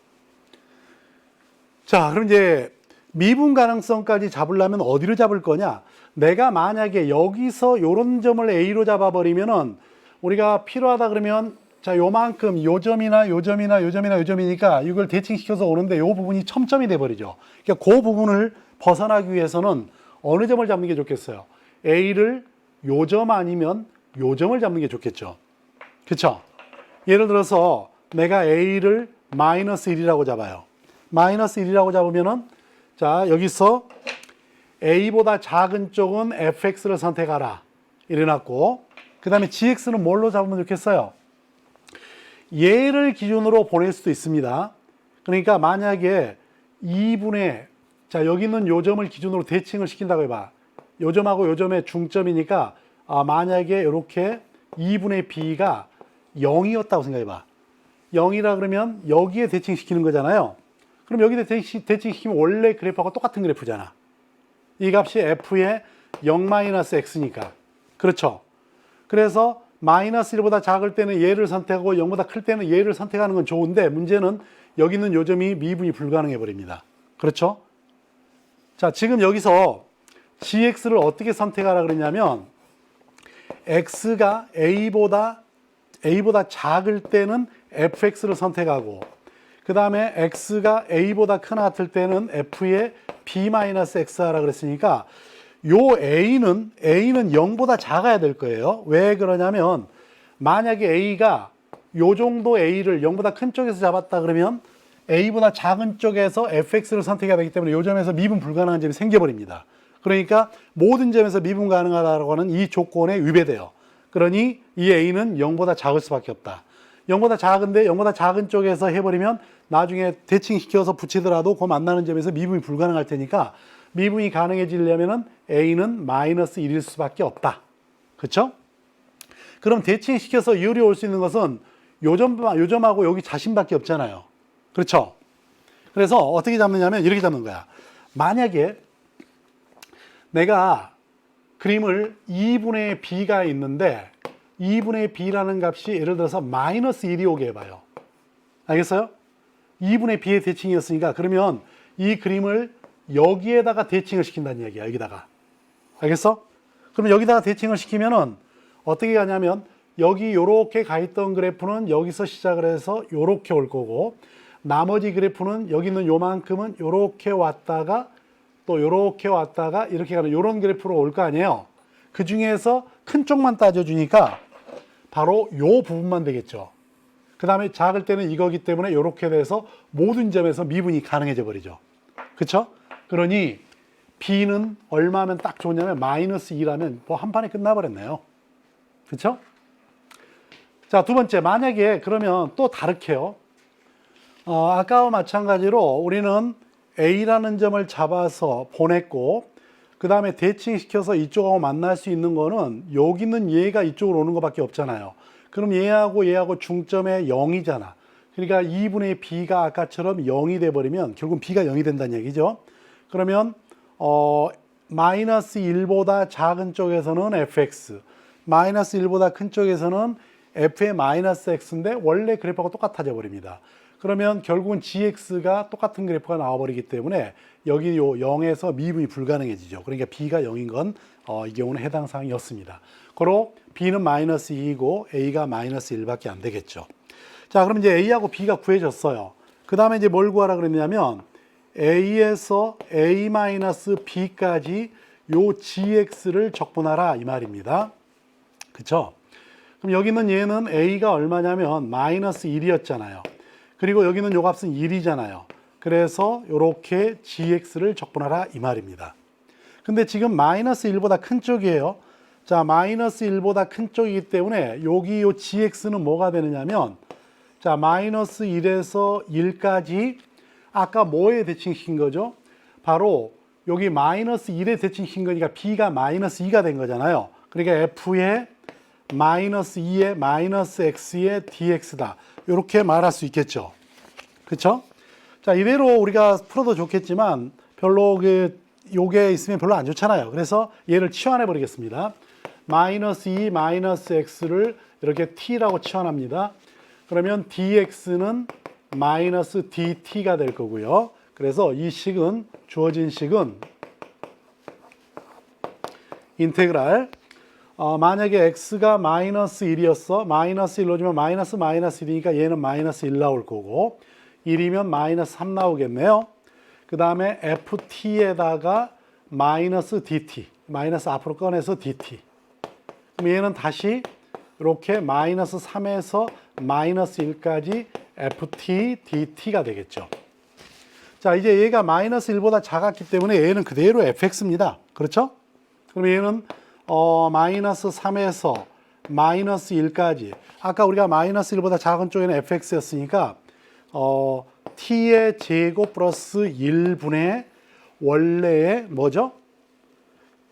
자, 그럼 이제 미분 가능성까지 잡으려면 어디로 잡을 거냐? 내가 만약에 여기서 요런 점을 A로 잡아버리면은 우리가 필요하다 그러면 자, 요만큼 요 점이나 요 점이나 요 점이나 요 점이니까 이걸 대칭시켜서 오는데 요 부분이 첨점이 돼 버리죠. 그러니까 그 부분을 벗어나기 위해서는 어느 점을 잡는 게 좋겠어요? A를 요 점 아니면 요 점을 잡는 게 좋겠죠. 그렇죠? 예를 들어서 내가 A를 마이너스 1이라고 잡아요. 마이너스 1이라고 잡으면은 자, 여기서 A보다 작은 쪽은 fx를 선택하라 이래놨고 그 다음에 gx는 뭘로 잡으면 좋겠어요? 얘를 기준으로 보낼 수도 있습니다. 그러니까 만약에 2분의 자, 여기 있는 요 점을 기준으로 대칭을 시킨다고 해봐. 요 점하고 요 점의 중점이니까 만약에 이렇게 2분의 b가 0이었다고 생각해봐. 0이라 그러면 여기에 대칭시키는 거잖아요. 그럼 여기에 대칭시키면 원래 그래프하고 똑같은 그래프잖아. 이 값이 f의 0-x니까. 그렇죠? 그래서 마이너스 1보다 작을 때는 얘를 선택하고 0보다 클 때는 얘를 선택하는 건 좋은데 문제는 여기 있는 요 점이 미분이 불가능해 버립니다. 그렇죠? 자, 지금 여기서 gx를 어떻게 선택하라 그랬냐면 x가 a보다 작을 때는 fx를 선택하고 그 다음에 x가 a보다 크나 같을 때는 f의 b-x하라 그랬으니까 요 a는 0보다 작아야 될 거예요. 왜 그러냐면 만약에 a가 요 정도 a를 0보다 큰 쪽에서 잡았다 그러면 a보다 작은 쪽에서 fx를 선택해야 되기 때문에 요 점에서 미분 불가능한 점이 생겨버립니다. 그러니까 모든 점에서 미분 가능하다고 하는 이 조건에 위배돼요. 그러니 이 a는 0보다 작을 수밖에 없다. 0보다 작은데 0보다 작은 쪽에서 해버리면 나중에 대칭시켜서 붙이더라도 그 만나는 점에서 미분이 불가능할 테니까 미분이 가능해지려면은 a는 마이너스 1일 수밖에 없다. 그렇죠? 그럼 대칭시켜서 이율이 올 수 있는 것은 요 점하고 여기 자신밖에 없잖아요. 그렇죠? 그래서 어떻게 잡느냐면 이렇게 잡는 거야. 만약에 내가 그림을 2분의 b가 있는데 2분의 b라는 값이 예를 들어서 마이너스 1이 오게 해봐요. 알겠어요? 2분의 b의 대칭이었으니까 그러면 이 그림을 여기에다가 대칭을 시킨다는 얘기야. 여기다가. 알겠어? 그럼 여기다가 대칭을 시키면은 어떻게 가냐면 여기 요렇게 가 있던 그래프는 여기서 시작을 해서 요렇게 올 거고 나머지 그래프는 여기 있는 요만큼은 요렇게 왔다가 또 요렇게 왔다가 이렇게 가는 요런 그래프로 올 거 아니에요. 그 중에서 큰 쪽만 따져주니까 바로 요 부분만 되겠죠. 그 다음에 작을 때는 이거기 때문에 요렇게 돼서 모든 점에서 미분이 가능해져 버리죠. 그쵸? 그러니 b는 얼마면 딱 좋냐면 마이너스 2라면 뭐 한 판에 끝나버렸네요. 그쵸? 자, 두 번째, 만약에 그러면 또 다르게요. 아까와 마찬가지로 우리는 A라는 점을 잡아서 보냈고 그 다음에 대칭시켜서 이쪽하고 만날 수 있는 거는 여기 있는 얘가 이쪽으로 오는 것밖에 없잖아요. 그럼 얘하고 중점에 0이잖아. 그러니까 2분의 b가 아까처럼 0이 돼버리면 결국 b가 0이 된다는 얘기죠. 그러면 마이너스 1보다 작은 쪽에서는 fx, 마이너스 1보다 큰 쪽에서는 f의 마이너스 x인데 원래 그래프하고 똑같아져 버립니다. 그러면 결국은 gx가 똑같은 그래프가 나와버리기 때문에 여기 요 0에서 미분이 불가능해지죠. 그러니까 b가 0인 건 이 경우는 해당 사항이었습니다. 그로 b는 마이너스 2이고 a가 마이너스 1밖에 안 되겠죠. 자, 그럼 이제 a하고 b가 구해졌어요. 그 다음에 이제 뭘 구하라 그랬냐면 a에서 a-b까지 요 gx를 적분하라 이 말입니다. 그쵸? 그럼 여기 있는 얘는 a가 얼마냐면 마이너스 1이었잖아요. 그리고 여기는 요 값은 1이잖아요. 그래서 이렇게 gx를 적분하라 이 말입니다. 근데 지금 마이너스 1보다 큰 쪽이에요. 자, 마이너스 1보다 큰 쪽이기 때문에 여기 요 gx는 뭐가 되느냐면 자, 마이너스 1에서 1까지 아까 뭐에 대칭시킨 거죠? 바로 여기 마이너스 1에 대칭시킨 거니까 b가 마이너스 2가 된 거잖아요. 그러니까 f의 마이너스 2의 마이너스 x의 dx다. 이렇게 말할 수 있겠죠. 그렇죠? 자, 이대로 우리가 풀어도 좋겠지만 별로 요게 있으면 별로 안 좋잖아요. 그래서 얘를 치환해 버리겠습니다. 마이너스 2 마이너스 x를 이렇게 t라고 치환합니다. 그러면 dx는 마이너스 dt가 될 거고요. 그래서 이 식은 주어진 식은 인테그랄 만약에 x가 마이너스 1이었어. 마이너스 1로 주면 마이너스 1이니까 얘는 마이너스 1 나올 거고 1이면 마이너스 3 나오겠네요. 그 다음에 ft에다가 마이너스 dt, 마이너스 앞으로 꺼내서 dt. 그럼 얘는 다시 이렇게 마이너스 3에서 마이너스 1까지 ft dt가 되겠죠. 자, 이제 얘가 마이너스 1보다 작았기 때문에 얘는 그대로 fx입니다. 그렇죠? 그럼 얘는 마이너스 3에서 마이너스 1까지 아까 우리가 마이너스 1보다 작은 쪽에는 fx였으니까 t의 제곱 플러스 1분의 원래의 뭐죠?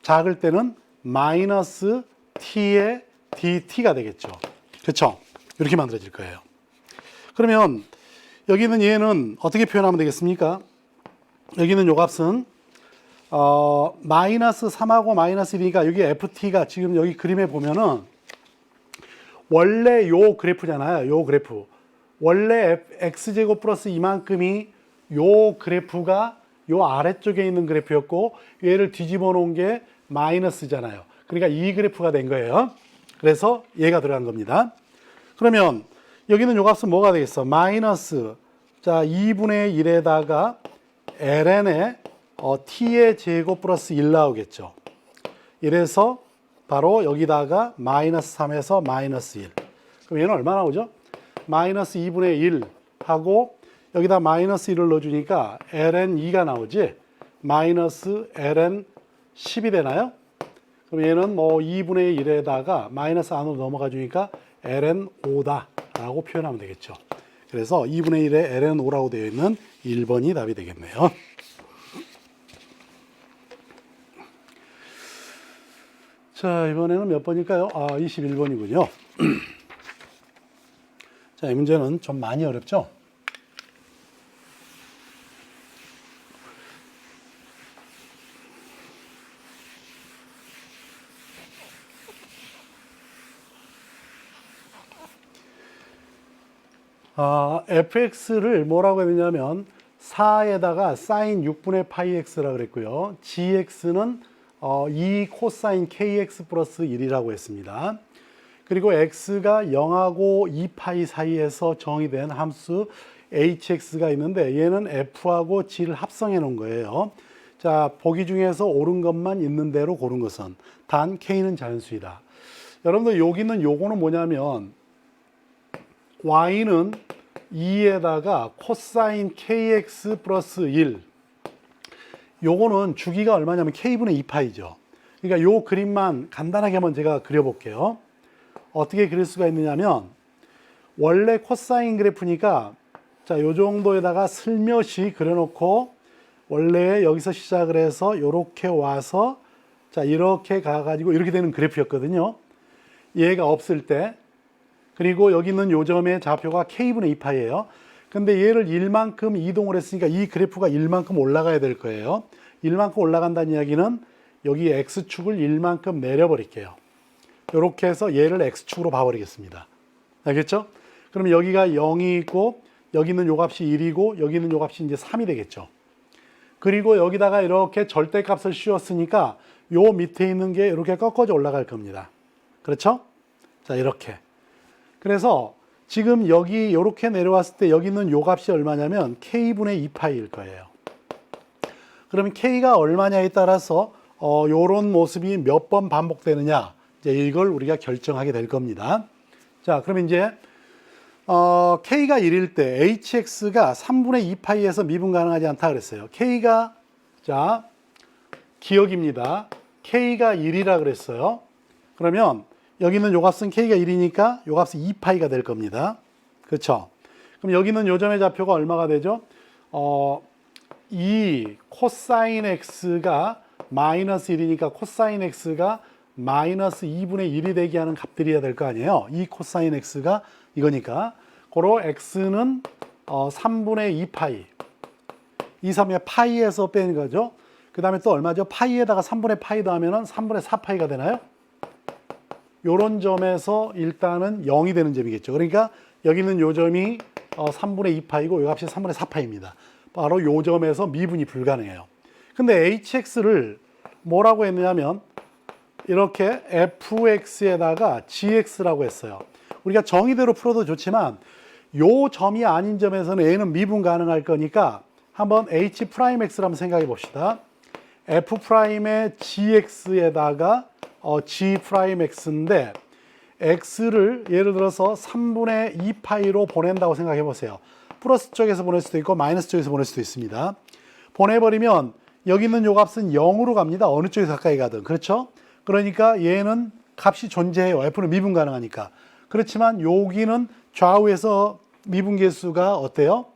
작을 때는 마이너스 t의 dt가 되겠죠. 그렇죠? 이렇게 만들어질 거예요. 그러면 여기는 얘는 어떻게 표현하면 되겠습니까? 여기는 요 값은 마이너스 3하고 마이너스 1이니까 여기 ft가 지금 여기 그림에 보면은 원래 요 그래프잖아요. 요 그래프. 원래 x제곱 플러스 이만큼이 요 그래프가 요 아래쪽에 있는 그래프였고 얘를 뒤집어 놓은 게 마이너스잖아요. 그러니까 이 그래프가 된 거예요. 그래서 얘가 들어간 겁니다. 그러면 여기는 요 값은 뭐가 되겠어? 마이너스 자 2분의 1에다가 ln의 t의 제곱 플러스 1 나오겠죠. 이래서 바로 여기다가 마이너스 3에서 마이너스 1. 그럼 얘는 얼마 나오죠? 마이너스 2분의 1 하고 여기다 마이너스 1을 넣어주니까 ln 2가 나오지. 마이너스 ln 10이 되나요? 그럼 얘는 뭐 2분의 1에다가 마이너스 안으로 넘어가 주니까 ln 5다 라고 표현하면 되겠죠. 그래서 2분의 1에 ln 5라고 되어 있는 1번이 답이 되겠네요. 자, 이번에는 몇 번일까요? 21번이군요. 자, 이 문제는 좀 많이 어렵죠? fx를 뭐라고 했냐면 4에다가 sin 6분의 파이 x라고 그랬고요. gx는 2 코사인 kx 플러스 1이라고 했습니다. 그리고 x가 0하고 2파이 사이에서 정의된 함수 hx가 있는데 얘는 f하고 g를 합성해 놓은 거예요. 자, 보기 중에서 옳은 것만 있는 대로 고른 것은 단 k는 자연수이다. 여러분들 여기는 요거는 뭐냐면 y는 2에다가 코사인 kx 플러스 1. 요거는 주기가 얼마냐면 k분의 2파이죠. 그러니까 요 그림만 간단하게 한번 제가 그려볼게요. 어떻게 그릴 수가 있느냐면 원래 코사인 그래프니까 자, 요 정도에다가 슬며시 그려놓고 원래 여기서 시작을 해서 요렇게 와서 자, 이렇게 가가지고 이렇게 되는 그래프였거든요. 얘가 없을 때. 그리고 여기 있는 요점의 좌표가 k분의 2파이예요. 근데 얘를 1만큼 이동을 했으니까 이 그래프가 1만큼 올라가야 될 거예요. 1만큼 올라간다는 이야기는 여기 x축을 1만큼 내려버릴게요. 이렇게 해서 얘를 x축으로 봐버리겠습니다. 알겠죠? 그럼 여기가 0이 있고 여기 있는 요 값이 1이고 여기 있는 요 값이 이제 3이 되겠죠. 그리고 여기다가 이렇게 절대값을 씌웠으니까 요 밑에 있는 게 이렇게 꺾어져 올라갈 겁니다. 그렇죠? 자, 이렇게. 그래서 지금 여기 이렇게 내려왔을 때 여기 있는 요 값이 얼마냐면 k분의 2파이일 거예요. 그러면 k가 얼마냐에 따라서 요런 모습이 몇 번 반복되느냐 이제 이걸 우리가 결정하게 될 겁니다. 자, 그럼 이제 k가 1일 때 hx가 3분의 2파이에서 미분 가능하지 않다 그랬어요. k가 자 기억입니다. k가 1이라 그랬어요. 그러면 여기 있는 요 값은 k가 1이니까 요 값은 2파이가 될 겁니다. 그렇죠? 그럼 여기 있는 요점의 좌표가 얼마가 되죠? 2 코사인 x가 마이너스 1이니까 코사인 x가 마이너스 2분의 1이 되게 하는 값들이어야 될 거 아니에요. 2 코사인 x가 이거니까 고로 x는 3분의 2파이 2, 3의 파이에서 뺀 거죠. 그 다음에 또 얼마죠? 파이에다가 3분의 파이 더하면 3분의 4파이가 되나요? 요런 점에서 일단은 0이 되는 점이겠죠. 그러니까 여기 있는 요 점이 3분의 2파이고 요 값이 3분의 4파입니다. 바로 요 점에서 미분이 불가능해요. 근데 hx를 뭐라고 했냐면 이렇게 fx에다가 gx라고 했어요. 우리가 정의대로 풀어도 좋지만 요 점이 아닌 점에서는 a는 미분 가능할 거니까 한번 h'x를 한번 생각해 봅시다. f'의 gx에다가 g'x인데 x를 예를 들어서 3분의 2파이로 보낸다고 생각해 보세요. 플러스 쪽에서 보낼 수도 있고 마이너스 쪽에서 보낼 수도 있습니다. 보내버리면 여기 있는 요 값은 0으로 갑니다. 어느 쪽에서 가까이 가든. 그렇죠? 그러니까 얘는 값이 존재해요. f는 미분 가능하니까. 그렇지만 여기는 좌우에서 미분 개수가 어때요?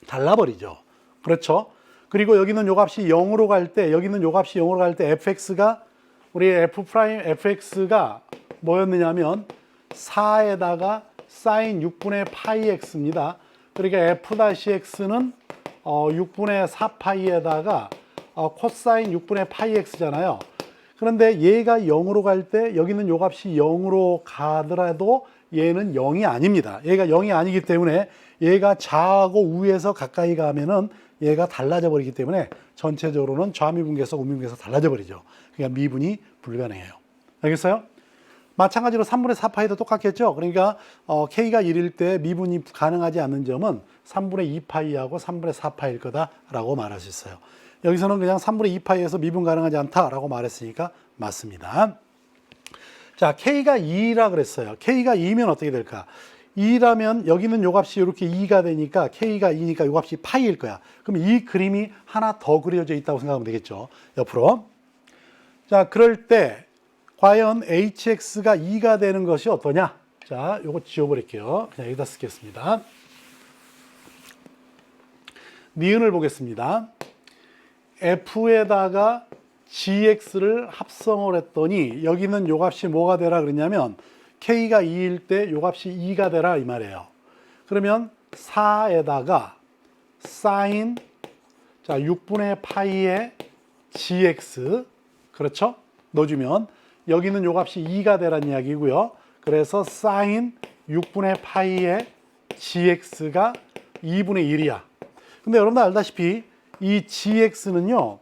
달라버리죠. 그렇죠? 그리고 여기 있는 요 값이 0으로 갈 때, 여기 있는 요 값이 0으로 갈 때 fx가 우리 fx가 뭐였느냐면 4에다가 sin 6분의 파이 x입니다. 그러니까 f-x는 6분의 4파이에다가 코사인 6분의 파이 x잖아요. 그런데 얘가 0으로 갈 때 여기 있는 요 값이 0으로 가더라도 얘는 0이 아닙니다. 얘가 0이 아니기 때문에 얘가 좌하고 우에서 가까이 가면은 얘가 달라져 버리기 때문에 전체적으로는 좌미분계에서 우미분계에서 달라져 버리죠. 그러니까 미분이 불가능해요. 알겠어요? 마찬가지로 3분의 4파이도 똑같겠죠. 그러니까 k가 1일 때 미분이 가능하지 않는 점은 3분의 2파이하고 3분의 4파이일 거다라고 말할 수 있어요. 여기서는 그냥 3분의 2파이에서 미분 가능하지 않다라고 말했으니까 맞습니다. 자, k가 2라 그랬어요. k가 2면 어떻게 될까? 2라면 여기 있는 요 값이 이렇게 2가 되니까 k가 2니까 요 값이 파이일 거야. 그럼 이 그림이 하나 더 그려져 있다고 생각하면 되겠죠. 옆으로. 자, 그럴 때 과연 hx가 2가 되는 것이 어떠냐? 자, 요거 지워버릴게요. 그냥 여기다 쓰겠습니다. 니은을 보겠습니다. f에다가 gx를 합성을 했더니 여기는 요 값이 뭐가 되라 그랬냐면 k가 2일 때 요 값이 2가 되라 이 말이에요. 그러면 4에다가 sin 자 6분의 파이의 gx 그렇죠? 넣어주면 여기는 요 값이 2가 되라는 이야기고요. 그래서 sin 6분의 파이의 gx가 2분의 1이야. 근데 여러분들 알다시피 이 gx는요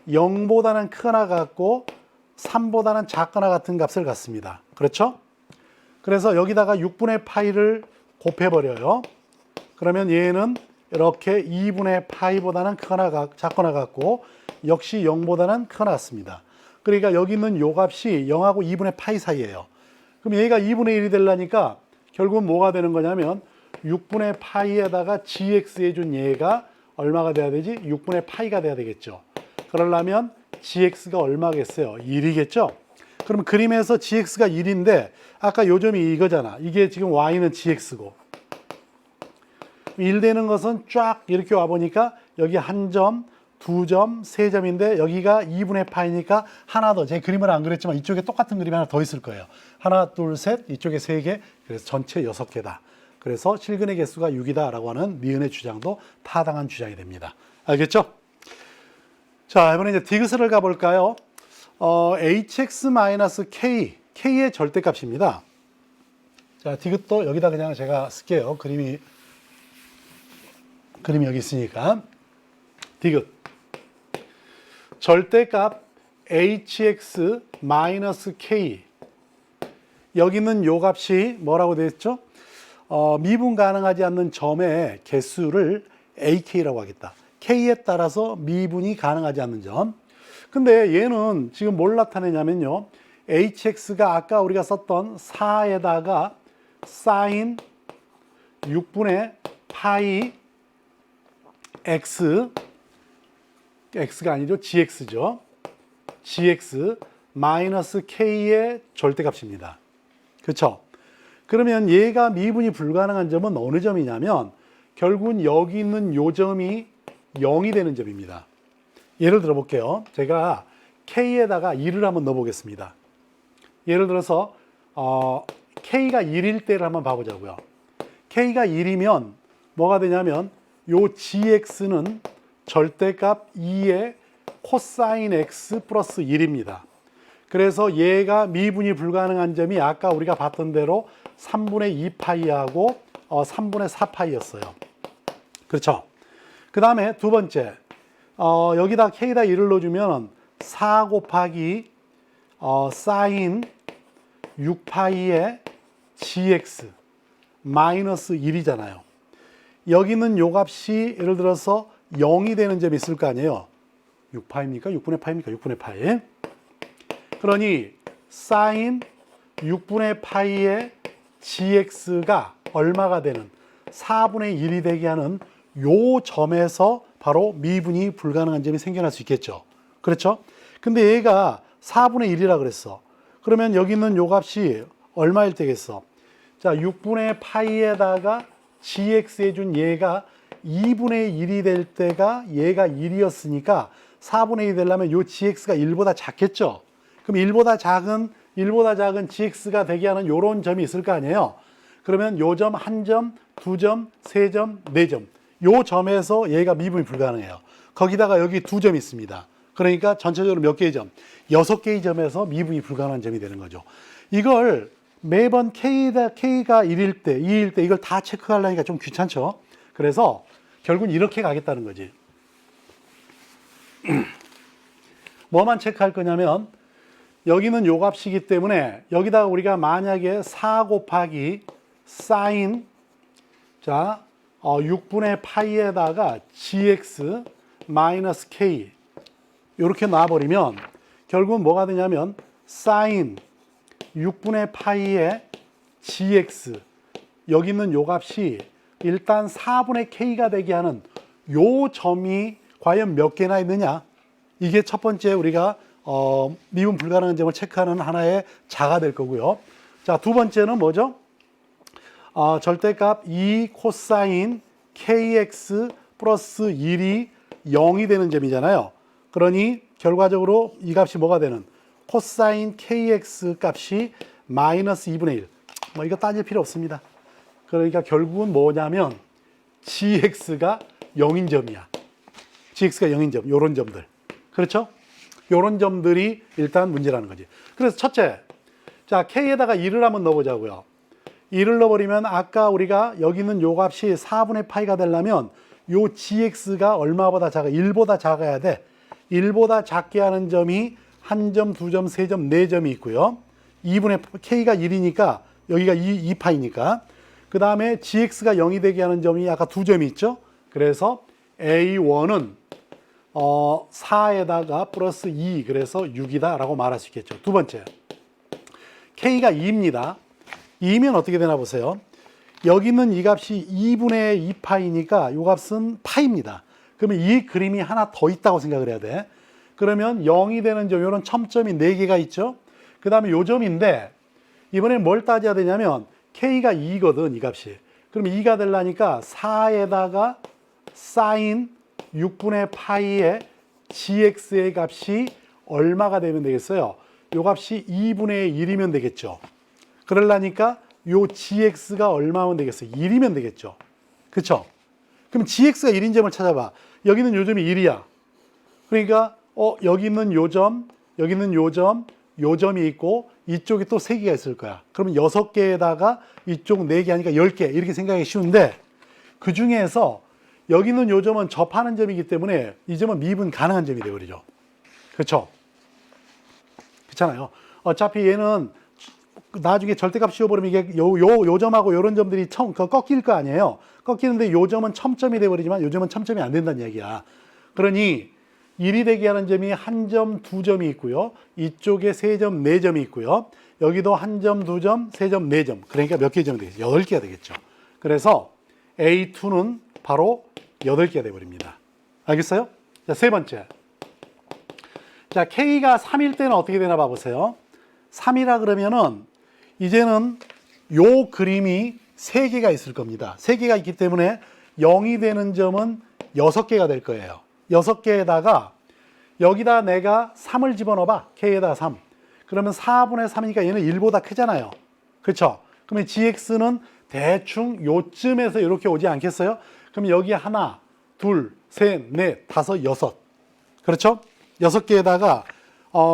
0보다는 크거나 같고 3보다는 작거나 같은 값을 갖습니다. 그렇죠? 그래서 여기다가 6분의 파이를 곱해버려요. 그러면 얘는 이렇게 2분의 파이보다는 크거나 작거나 같고 역시 0보다는 크거나 같습니다. 그러니까 여기 있는 요 값이 0하고 2분의 파이 사이예요. 그럼 얘가 2분의 1이 되려니까 결국은 뭐가 되는 거냐면 6분의 파이에다가 gx 해준 얘가 얼마가 돼야 되지? 6분의 파이가 돼야 되겠죠. 그러려면 gx가 얼마겠어요? 1이겠죠? 그럼 그림에서 gx가 1인데 아까 요 점이 이거잖아. 이게 지금 y는 gx고 1 되는 것은 쫙 이렇게 와보니까 여기 한 점, 두 점, 세 점인데 여기가 2분의 파이니까 하나 더. 제 그림을 안 그렸지만 이쪽에 똑같은 그림이 하나 더 있을 거예요. 하나, 둘, 셋, 이쪽에 3개, 그래서 전체 6개다. 그래서 실근의 개수가 6이다 라고 하는 니은의 주장도 타당한 주장이 됩니다. 알겠죠? 자, 이번에 이제 디귿을 가볼까요? hx-k, k의 절대값입니다. 자, 디귿도 여기다 그냥 제가 쓸게요. 그림이 여기 있으니까. 디귿. 절대값 hx-k. 여기는 요 값이 뭐라고 되어 있죠? 미분 가능하지 않는 점의 개수를 ak라고 하겠다. k에 따라서 미분이 가능하지 않는 점. 근데 얘는 지금 뭘 나타내냐면요. hx가 아까 우리가 썼던 4에다가 sin 6분의 파이 x가 아니죠. gx죠. gx 마이너스 k의 절대값입니다. 그렇죠? 그러면 얘가 미분이 불가능한 점은 어느 점이냐면 결국은 여기 있는 요 점이 0이 되는 점입니다. 예를 들어 볼게요. 제가 k에다가 1을 한번 넣어 보겠습니다. 예를 들어서 k가 1일 때를 한번 봐보자고요. k가 1이면 뭐가 되냐면 요 gx는 절대값 2의 코사인 x 플러스 1입니다. 그래서 얘가 미분이 불가능한 점이 아까 우리가 봤던 대로 3분의 2파이하고 3분의 4파이였어요. 그렇죠? 그 다음에 두 번째, 여기다 k에다 1을 넣어주면 4 곱하기 사인 6파이의 gx 마이너스 1이잖아요. 여기는 요 값이 예를 들어서 0이 되는 점이 있을 거 아니에요. 6파입니까? 6분의 파입니까? 6분의 파이. 그러니 사인 6분의 파이의 gx가 얼마가 되는 4분의 1이 되게 하는 요 점에서 바로 미분이 불가능한 점이 생겨날 수 있겠죠. 그렇죠? 근데 얘가 4분의 1이라 그랬어. 그러면 여기 있는 요 값이 얼마일 때겠어? 자, 6분의 파이에다가 gx 해준 얘가 2분의 1이 될 때가 얘가 1이었으니까 4분의 1이 되려면 요 gx가 1보다 작겠죠. 그럼 1보다 작은 gx가 되게 하는 요런 점이 있을 거 아니에요. 그러면 요 점, 한 점, 두 점, 세 점, 네 점. 요 점에서 얘가 미분이 불가능해요. 거기다가 여기 두 점이 있습니다. 그러니까 전체적으로 몇 개의 점? 6개의 점에서 미분이 불가능한 점이 되는 거죠. 이걸 매번 k가 1일 때, 2일 때 이걸 다 체크하려니까 좀 귀찮죠. 그래서 결국은 이렇게 가겠다는 거지. 뭐만 체크할 거냐면 여기는 요 값이기 때문에 여기다가 우리가 만약에 4 곱하기 사인 6분의 파이에다가 gx 마이너스 k 이렇게 놔버리면 결국은 뭐가 되냐면 사인 6분의 파이의 gx 여기 있는 요 값이 일단 4분의 k가 되게 하는 요 점이 과연 몇 개나 있느냐, 이게 첫 번째 우리가 미분 불가능한 점을 체크하는 하나의 자가 될 거고요. 자, 두 번째는 뭐죠? 절대값 2 코사인 kx 플러스 1이 0이 되는 점이잖아요. 그러니 결과적으로 이 값이 뭐가 되는? 코사인 kx 값이 마이너스 2분의 1. 뭐 이거 따질 필요 없습니다. 그러니까 결국은 뭐냐면 gx가 0인 점이야. gx가 0인 점, 요런 점들. 그렇죠? 요런 점들이 일단 문제라는 거지. 그래서 첫째, 자, k에다가 1을 한번 넣어보자고요. 1을 넣어버리면 아까 우리가 여기 있는 요 값이 4분의 파이가 되려면 요 gx가 얼마보다 작아? 1보다 작아야 돼. 1보다 작게 하는 점이 1점, 2점, 3점, 4점이 있고요. 2분의 k가 1이니까 여기가 2파이니까. 그 다음에 gx가 0이 되게 하는 점이 아까 2점이 있죠. 그래서 a1은 4에다가 플러스 2, 그래서 6이다 라고 말할 수 있겠죠. 두 번째, k가 2입니다. 2면 어떻게 되나 보세요. 여기 있는 이 값이 2분의 2파이니까 이 값은 파입니다. 그러면 이 그림이 하나 더 있다고 생각을 해야 돼. 그러면 0이 되는 점, 이런 첨점이 4개가 있죠. 그 다음에 요 점인데 이번엔 뭘 따져야 되냐면 k가 2거든, 이 값이. 그럼 2가 되려니까 4에다가 사인 6분의 파이의 gx의 값이 얼마가 되면 되겠어요? 요 값이 2분의 1이면 되겠죠. 그러려니까 요 gx가 얼마면 되겠어요? 1이면 되겠죠. 그렇죠? 그럼 gx가 1인 점을 찾아봐. 여기는 요 점이 1이야. 그러니까 여기 있는 요 점, 여기 있는 요 점, 요 점이 있고 이쪽이 또 3개가 있을 거야. 그러면 6개에다가 이쪽 4개 하니까 10개 이렇게 생각하기 쉬운데 그 중에서 여기 있는 요 점은 접하는 점이기 때문에 이 점은 미분 가능한 점이 되어버리죠. 그렇죠? 그렇잖아요. 어차피 얘는 나중에 절대값 씌워버리면 이게 요 점하고 요런 점들이 꺾일 거 아니에요. 꺾이는데 요 점은 첨점이 되어버리지만 요 점은 첨점이 안 된다는 얘기야. 그러니 1이 되게 하는 점이 1점, 2점이 있고요. 이쪽에 3점, 4점이 있고요. 여기도 1점, 2점, 3점, 4점. 그러니까 몇 개 점이 되겠죠? 8개가 되겠죠. 그래서 A2는 바로 8개가 되어버립니다. 알겠어요? 자, 세 번째. 자, K가 3일 때는 어떻게 되나 봐보세요. 3이라 그러면은 이제는 요 그림이 3개가 있을 겁니다. 3개가 있기 때문에 0이 되는 점은 6개가 될 거예요. 6개에다가 여기다 내가 3을 집어넣어봐. K에다가 3. 그러면 4분의 3이니까 얘는 1보다 크잖아요. 그렇죠? 그러면 GX는 대충 요쯤에서 이렇게 오지 않겠어요? 그럼 여기 하나, 둘, 셋, 넷, 다섯, 여섯. 그렇죠? 6개에다가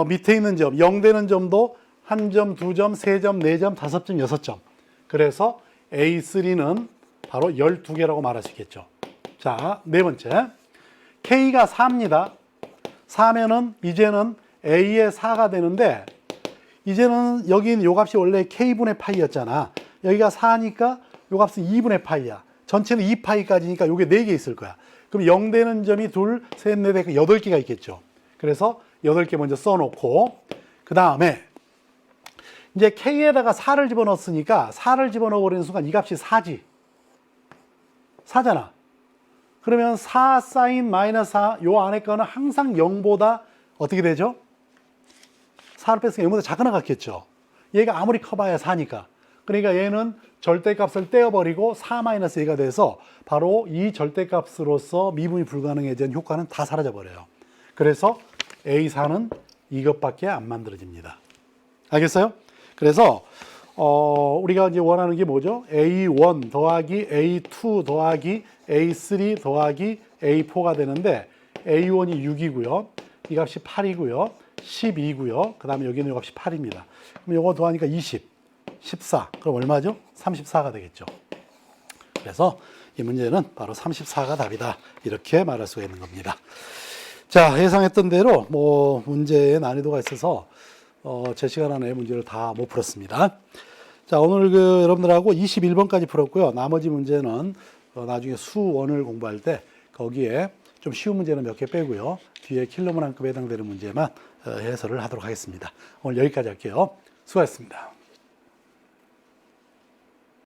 밑에 있는 점, 0 되는 점도 1점, 2점, 3점, 4점, 5점, 6점. 그래서 A3는 바로 12개라고 말할 수 있겠죠. 자, 네 번째. K가 4입니다. 4면은 이제는 A의 4가 되는데 이제는 여긴 요 값이 원래 K분의 파이였잖아. 여기가 4니까 요 값은 2분의 파이야. 전체는 2파이까지니까 요게 4개 있을 거야. 그럼 0 되는 점이 둘, 셋, 넷, 8개가 있겠죠. 그래서 8개 먼저 써놓고 그 다음에 이제 K에다가 4를 집어넣었으니까 4를 집어넣어 버리는 순간 이 값이 4지. 4잖아. 그러면 4 사인 마이너스 4, 요 안에 거는 항상 0보다 어떻게 되죠? 4를 뺐으니까 0보다 작거나 같겠죠. 얘가 아무리 커봐야 4니까. 그러니까 얘는 절대값을 떼어버리고 4 마이너스 2가 돼서 바로 이 절대값으로서 미분이 불가능해진 효과는 다 사라져버려요. 그래서 A4는 이것밖에 안 만들어집니다. 알겠어요? 그래서 우리가 이제 원하는 게 뭐죠? A1 더하기 A2 더하기 A3 더하기 A4가 되는데 A1이 6이고요. 이 값이 8이고요. 12고요. 그 다음에 여기는 이 값이 8입니다. 그럼 이거 더하니까 20, 14. 그럼 얼마죠? 34가 되겠죠. 그래서 이 문제는 바로 34가 답이다. 이렇게 말할 수가 있는 겁니다. 자, 예상했던 대로 뭐 문제의 난이도가 있어서 제 시간 안에 문제를 다 못 풀었습니다. 자, 오늘 여러분들하고 21번까지 풀었고요. 나머지 문제는 나중에 수원을 공부할 때 거기에 좀 쉬운 문제는 몇 개 빼고요. 뒤에 킬로그램급에 해당되는 문제만 해설을 하도록 하겠습니다. 오늘 여기까지 할게요. 수고하셨습니다.